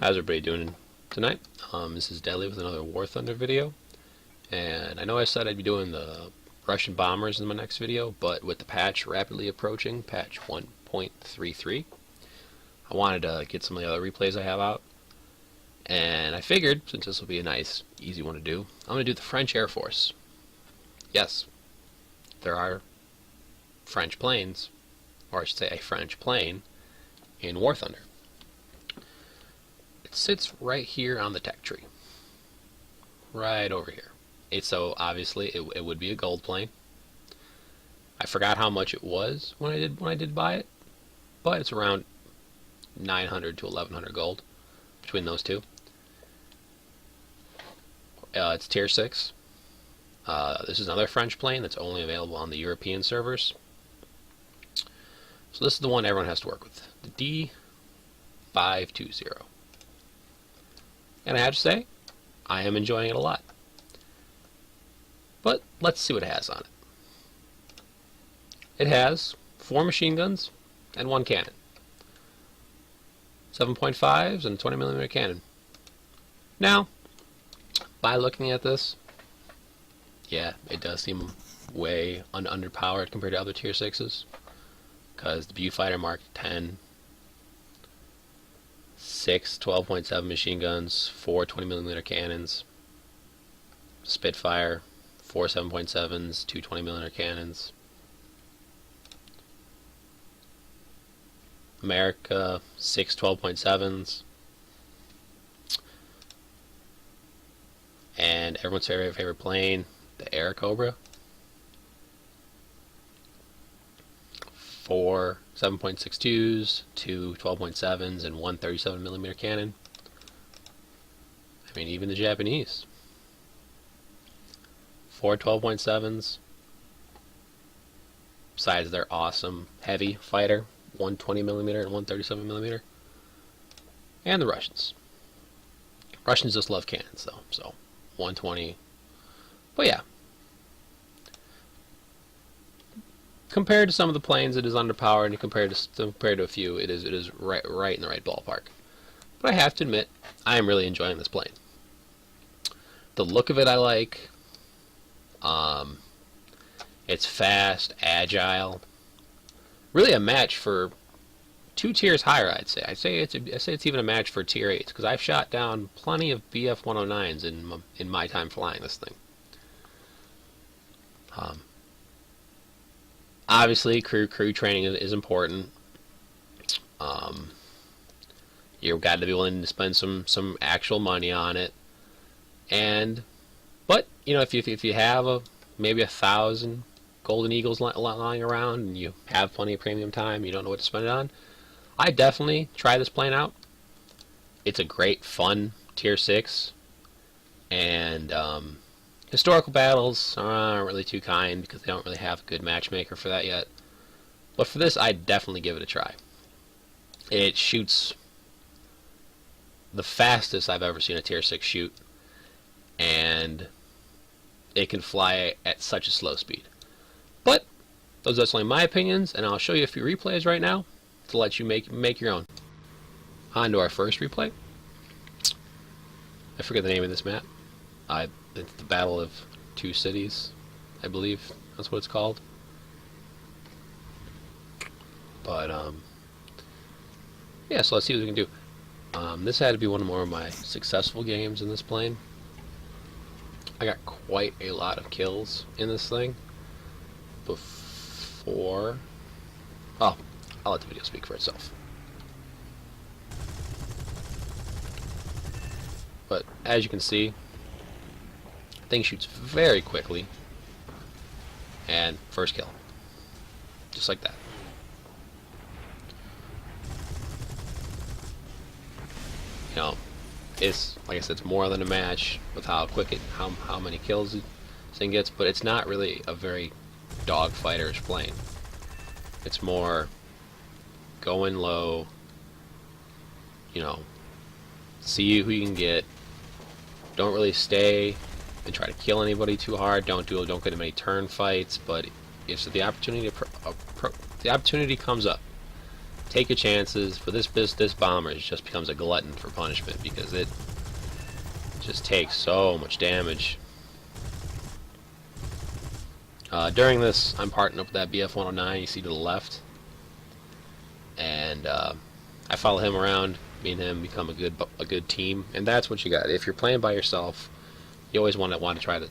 how's everybody doing tonight? This is Deadly with another Warthunder video. And I know I said I'd be doing the Russian bombers in my next video, but with the patch rapidly approaching, patch 1.33, I wanted to get some of the other replays I have out. And I figured, since this will be a nice, easy one to do, I'm going to do the French Air Force. Yes, there are French planes, or I should say a French plane, in Warthunder. It sits right here on the tech tree. Right over here. So obviously it would be a gold plane. I forgot how much it was when I did buy it, but it's around 900 to 1100 gold between those two. It's tier 6. This is another French plane that's only available on the European servers. So this is the one everyone has to work with, the D520. And I have to say, I am enjoying it a lot. But let's see what it has on it. It has 4 machine guns and 1 cannon. 7.5s and a 20mm cannon. Now, by looking at this, yeah, it does seem way underpowered compared to other tier 6s. Because the Viewfighter Mark 10, 6 12.7 machine guns, 4 20mm cannons, Spitfire, 4 7.7s, 2 20mm cannons, America, 6 12.7s, and everyone's favorite plane, the Air Cobra. 4 7.62s, 2 12.7s, and 1 37mm cannon. I mean, even the Japanese. 4 12.7s. Besides their awesome heavy fighter, 1 20mm and 1 37mm. And the Russians. Russians just love cannons, though, so 120. But yeah. Compared to some of the planes, it is underpowered, and compared to a few, it is right in the right ballpark. But I have to admit, I am really enjoying this plane. The look of it I like. It's fast, agile. Really a match for 2 tiers higher, I'd say. I say it's even a match for tier 8s, because I've shot down plenty of BF 109s in my time flying this thing. Obviously, crew training is important. You've got to be willing to spend some actual money on it. But you know, if you have maybe 1,000 Golden Eagles lying around and you have plenty of premium time, you don't know what to spend it on, I definitely try this plane out. It's a great, fun tier 6, and historical battles aren't really too kind because they don't really have a good matchmaker for that yet. But for this, I'd definitely give it a try. It shoots the fastest I've ever seen a tier 6 shoot, and it can fly at such a slow speed. But those are only my opinions, and I'll show you a few replays right now to let you make your own. On to our first replay. I forget the name of this map. It's the Battle of 2 Cities, I believe that's what it's called. But yeah, so let's see what we can do. This had to be one more of my successful games in this plane. I got quite a lot of kills in this thing before. Oh, I'll let the video speak for itself. But as you can see, thing shoots very quickly, and first kill, just like that. You know, it's like I said, it's more than a match with how quick how many kills this thing gets, but it's not really a very dogfighter-ish plane. It's more going low, you know, see who you can get. Don't really stay and try to kill anybody too hard. Don't get in many turn fights. But if the opportunity comes up, take your chances. For this bomber, it just becomes a glutton for punishment because it just takes so much damage. During this, I'm partnering up with that BF-109 you see to the left, and I follow him around. Me and him become a good team, and that's what you got. If you're playing by yourself, you always want to try to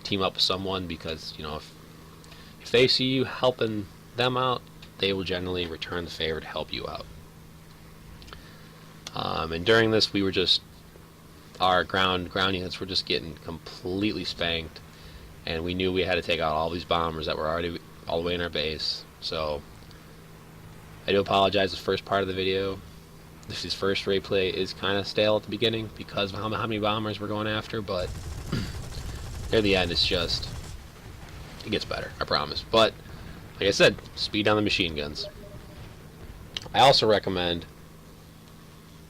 team up with someone, because you know, if they see you helping them out, they will generally return the favor to help you out. And during this, we were just, our ground units were just getting completely spanked, and we knew we had to take out all these bombers that were already all the way in our base. So I do apologize. The first part of the video, this first replay, is kind of stale at the beginning because of how many bombers we're going after, but near the end, it gets better, I promise. But like I said, speed down the machine guns. I also recommend,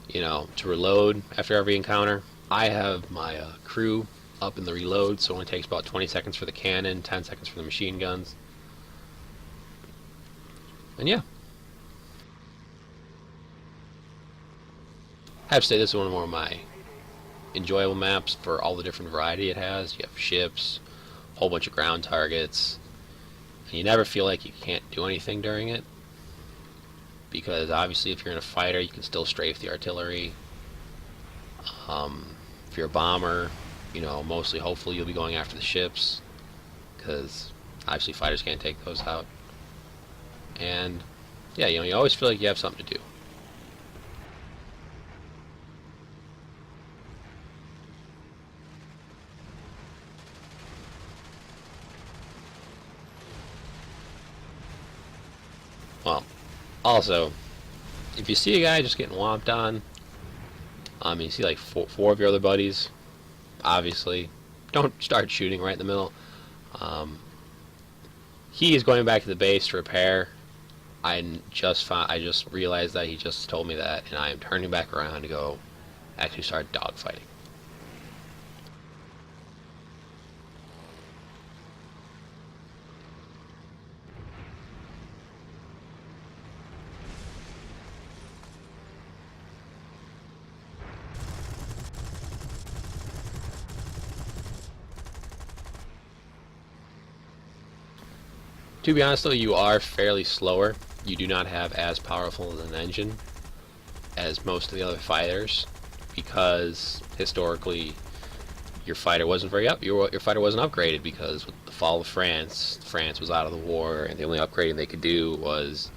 you know, to reload after every encounter. I have my crew up in the reload, so it only takes about 20 seconds for the cannon, 10 seconds for the machine guns. And yeah, I have to say this is one of my enjoyable maps for all the different variety it has. You have ships, a whole bunch of ground targets, and you never feel like you can't do anything during it, because obviously if you're in a fighter, you can still strafe the artillery. If you're a bomber, you know, hopefully you'll be going after the ships, because obviously fighters can't take those out. And yeah, you know, you always feel like you have something to do. Well, also, if you see a guy just getting whomped on, you see like four of your other buddies, obviously, don't start shooting right in the middle. He is going back to the base to repair. I just realized that he just told me that, and I am turning back around to go actually start dogfighting. To be honest though, you are fairly slower. You do not have as powerful an engine as most of the other fighters, because historically your fighter wasn't your fighter wasn't upgraded, because with the fall of France was out of the war, and the only upgrading they could do was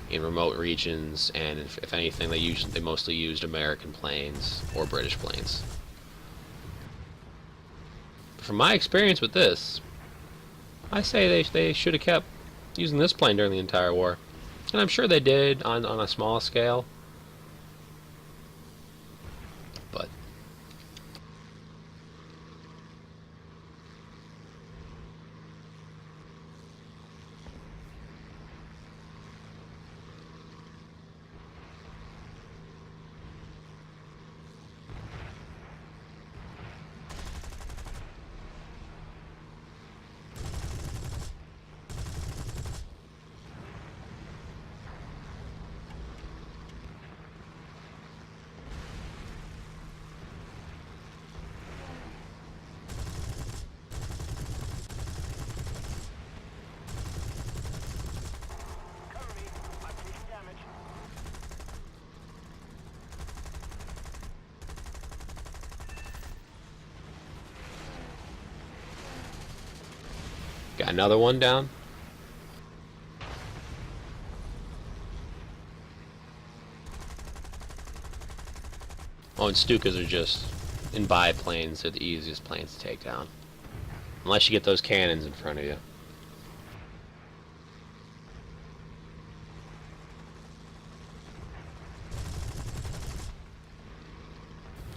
in remote regions, and if anything, they mostly used American planes or British planes. From my experience with this, I say they should have kept using this plane during the entire war. And I'm sure they did on a small scale. But got another one down. Oh, and Stukas are just, in biplanes, they're the easiest planes to take down. Unless you get those cannons in front of you.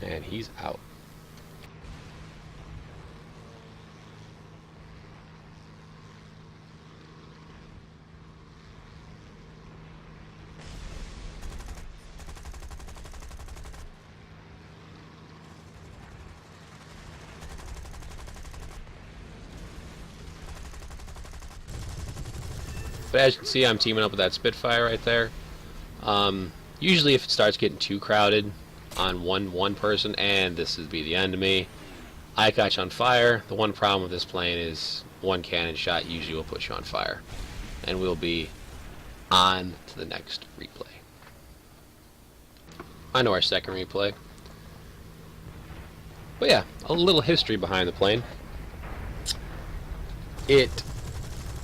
And he's out. But as you can see, I'm teaming up with that Spitfire right there. Usually if it starts getting too crowded on one person, and this would be the end of me, I catch on fire. The one problem with this plane is one cannon shot usually will put you on fire. And we'll be on to the next replay. I know our second replay. But yeah, a little history behind the plane. It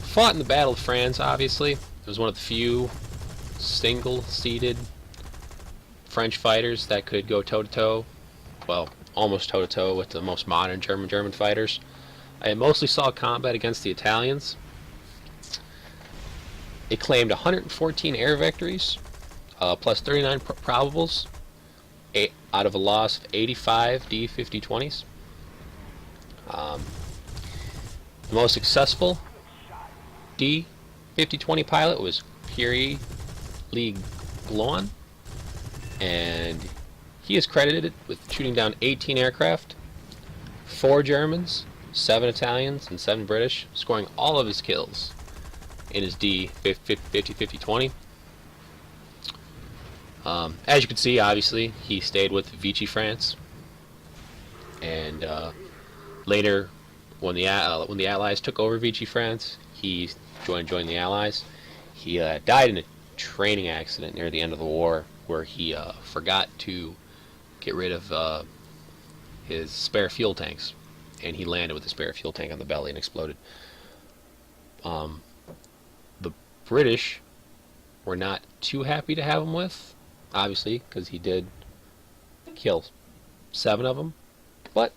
fought in the Battle of France, obviously. It was one of the few single-seated French fighters that could go toe-to-toe. Well, almost toe-to-toe with the most modern German fighters. I mostly saw combat against the Italians. It claimed 114 air victories, plus 39 probables, out of a loss of 85 D520s. The most successful D520 pilot was Pierre Lee Glon, and he is credited with shooting down 18 aircraft, 4 Germans, 7 Italians, and 7 British, scoring all of his kills in his D50-50-20. As you can see, obviously, he stayed with Vichy France, and later, when the Allies took over Vichy France, he joined the Allies. He died in a training accident near the end of the war, where he forgot to get rid of his spare fuel tanks, and he landed with the spare fuel tank on the belly and exploded. The British were not too happy to have him with, obviously, because he did kill 7 of them, but,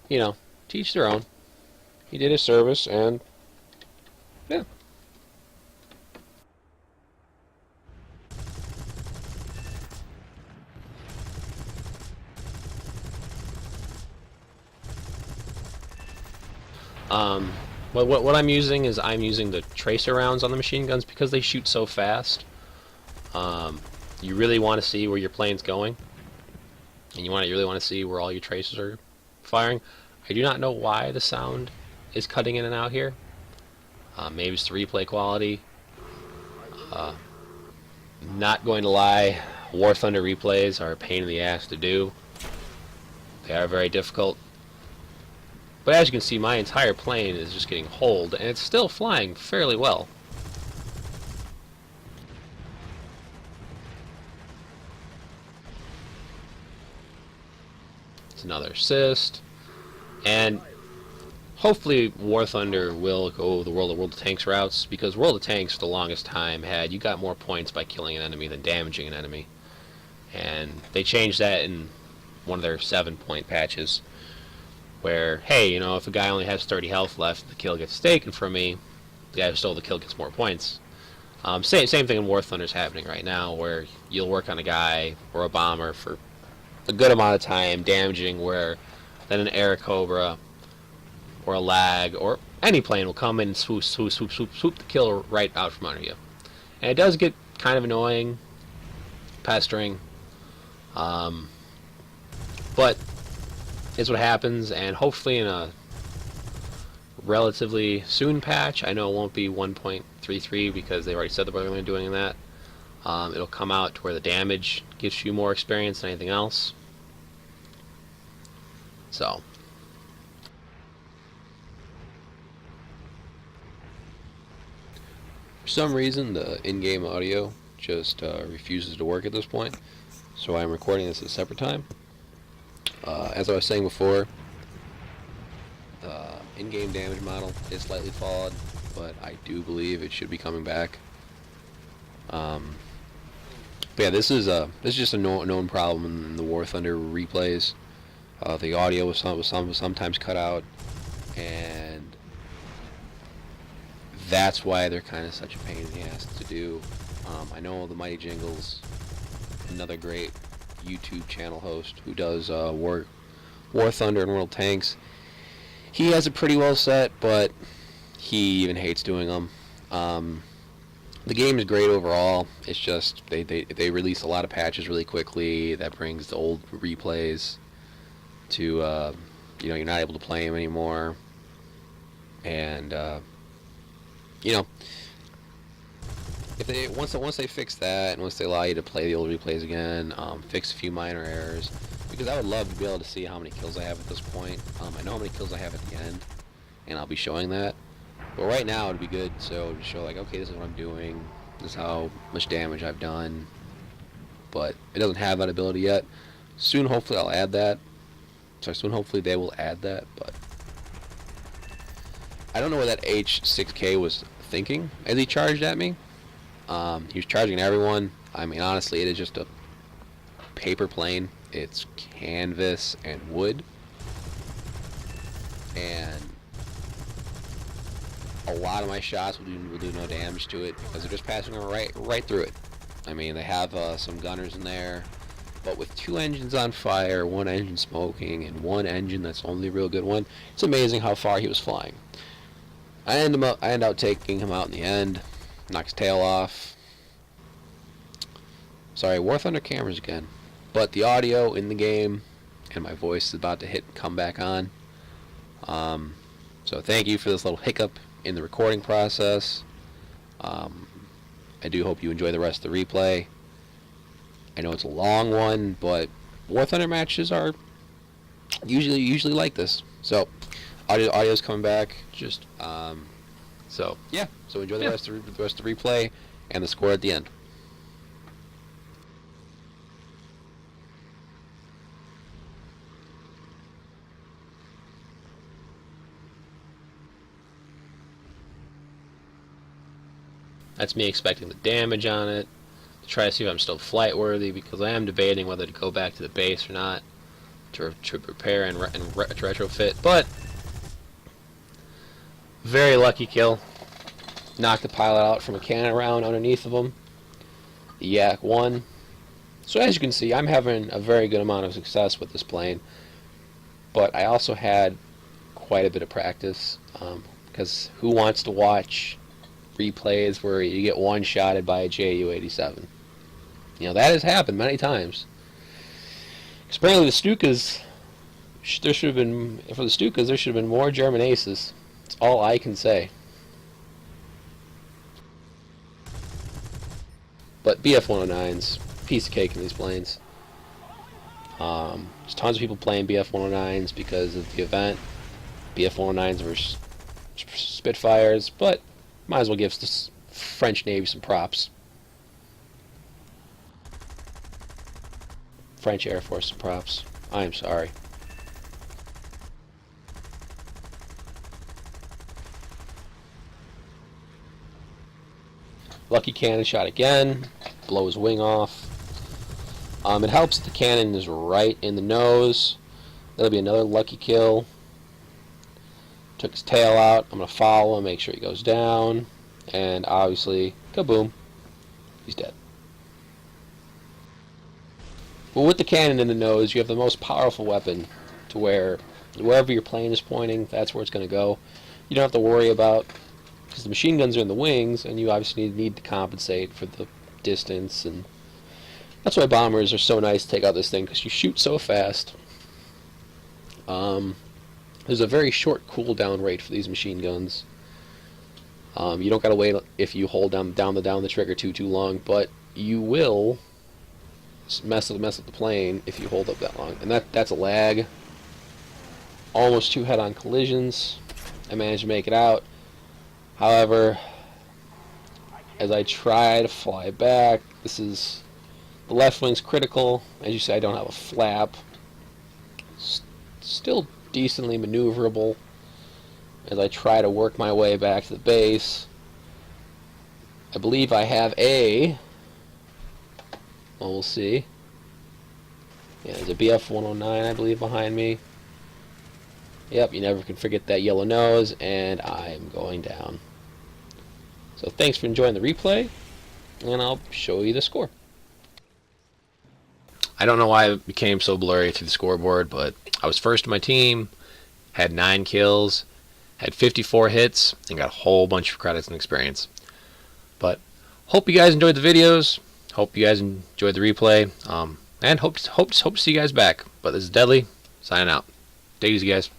you know, to each their own. He did his service, and, yeah. What I'm using is I'm using the tracer rounds on the machine guns because they shoot so fast. You really want to see where your plane's going, and you really want to see where all your tracers are firing. I do not know why the sound is cutting in and out here. Maybe it's the replay quality. Not going to lie, Warthunder replays are a pain in the ass to do. They are very difficult. But as you can see, my entire plane is just getting holed, and it's still flying fairly well. It's another assist, and hopefully Warthunder will go the World of Tanks routes, because World of Tanks for the longest time had you got more points by killing an enemy than damaging an enemy, and they changed that in one of their 7-point patches, where, hey, you know, if a guy only has 30 health left, the kill gets taken from me, the guy who stole the kill gets more points. Same thing in War Thunder's happening right now, where you'll work on a guy or a bomber for a good amount of time, damaging, where then an Air Cobra or a Lag or any plane will come in and swoop the kill right out from under you. And it does get kind of annoying, pestering, but is what happens, and hopefully in a relatively soon patch, I know it won't be 1.33 because they already said that they're going to be doing that. It'll come out to where the damage gives you more experience than anything else. So, for some reason, the in-game audio just refuses to work at this point, so I'm recording this at a separate time. As I was saying before, in-game damage model is slightly flawed, but I do believe it should be coming back. But yeah, this is just a known problem in the War Thunder replays. The audio was sometimes cut out, and that's why they're kind of such a pain in the ass to do. I know the Mighty Jingles, another great YouTube channel host who does War Thunder and World Tanks. He has it pretty well set, but he even hates doing them. The game is great overall. It's just they release a lot of patches really quickly that brings the old replays to you know, you're not able to play them anymore, and you know, if once they fix that, and once they allow you to play the old replays again, fix a few minor errors, because I would love to be able to see how many kills I have at this point. I know how many kills I have at the end, and I'll be showing that. But right now it'd be good to show like, okay, this is what I'm doing, this is how much damage I've done. But it doesn't have that ability yet. Soon, hopefully, I'll add that. So soon, hopefully, they will add that. But I don't know what that H6K was thinking as he charged at me. He was charging at everyone. I mean, honestly, it is just a paper plane. It's canvas and wood, and a lot of my shots will do no damage to it because they're just passing right through it. I mean, they have some gunners in there, but with 2 engines on fire, 1 engine smoking, and 1 engine that's the only real good one, it's amazing how far he was flying. I end up taking him out in the end, knock his tail off. Sorry, Warthunder cameras again. But the audio in the game and my voice is about to come back on. So thank you for this little hiccup in the recording process. I do hope you enjoy the rest of the replay. I know it's a long one, but Warthunder matches are usually like this. So audio's coming back. Just so yeah. So enjoy the rest of the replay and the score at the end. That's me expecting the damage on it, to try to see if I'm still flight worthy, because I am debating whether to go back to the base or not to repair and retrofit. But very lucky kill. Knocked the pilot out from a cannon round underneath of him. The Yak won. So as you can see, I'm having a very good amount of success with this plane. But I also had quite a bit of practice, because who wants to watch replays where you get one-shotted by a Ju-87? You know, that has happened many times. Apparently the Stukas, there should have been, for the Stukas, there should have been more German aces. That's all I can say. But BF-109s, piece of cake in these planes. There's tons of people playing BF-109s because of the event. BF-109s versus Spitfires, but might as well give the French Navy some props. French Air Force some props. I am sorry. Lucky cannon shot again. Blow his wing off. It helps that the cannon is right in the nose. That'll be another lucky kill. Took his tail out. I'm going to follow him, make sure he goes down. And obviously, kaboom. He's dead. But with the cannon in the nose, you have the most powerful weapon to where wherever your plane is pointing, that's where it's going to go. You don't have to worry about, because the machine guns are in the wings, and you obviously need to compensate for the distance. And that's why bombers are so nice to take out this thing, because you shoot so fast. There's a very short cooldown rate for these machine guns. You don't gotta wait if you hold down the trigger too long, but you will mess up the plane if you hold up that long, and that's a lag. Almost 2 head-on collisions. I managed to make it out. However, as I try to fly back, the left wing's critical. As you see, I don't have a flap. Still decently maneuverable as I try to work my way back to the base. I believe I have well, we'll see. Yeah, there's a BF-109, I believe, behind me. Yep, you never can forget that yellow nose, and I'm going down. So thanks for enjoying the replay, and I'll show you the score. I don't know why it became so blurry to the scoreboard, but I was first in my team, had 9 kills, had 54 hits, and got a whole bunch of credits and experience. But hope you guys enjoyed the videos. Hope you guys enjoyed the replay. And hope to see you guys back. But this is Deadly, signing out. Take it easy, guys.